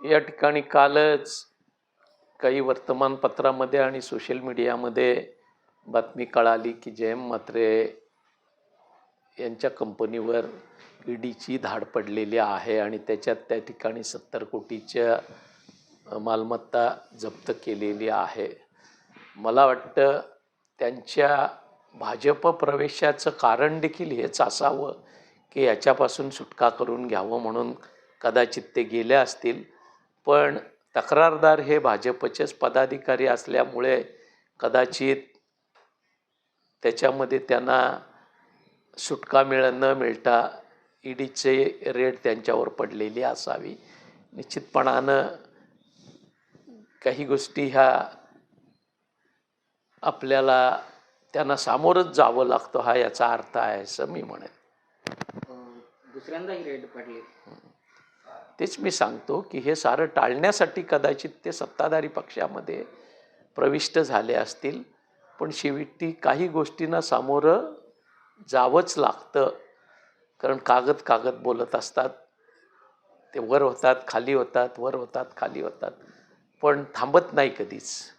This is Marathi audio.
या ठिकाणी कालच काही वर्तमानपत्रामध्ये आणि सोशल मीडियामध्ये बातमी कळाली की जयंत म्हात्रे यांच्या कंपनीवर ईडीची धाड पडलेली आहे आणि त्याच्यात त्या ठिकाणी 70 कोटीच्या मालमत्ता जप्त केलेली आहे. मला वाटतं त्यांच्या भाजप प्रवेशाचं कारण देखील हेच असावं की याच्यापासून सुटका करून घ्यावं म्हणून कदाचित ते गेले असतील. पण तक्रारदार हे भाजपचेच पदाधिकारी असल्यामुळे कदाचित त्याच्यामध्ये त्यांना सुटका न मिळता ईडीचे रेड त्यांच्यावर पडलेली असावी. निश्चितपणानं काही गोष्टी ह्या आपल्याला त्यांना सामोरच जावं लागतं हा याचा अर्थ आहे असं मी म्हणेन. दुसऱ्यांदाही रेड पडली. तेच मी सांगतो की हे सारं टाळण्यासाठी कदाचित ते सत्ताधारी पक्षामध्ये प्रविष्ट झाले असतील. पण शेवटी काही गोष्टींना सामोरं जावंच लागतं, कारण कागद बोलत असतात. ते वर होतात खाली होतात, वर होतात खाली होतात, पण थांबत नाही कधीच.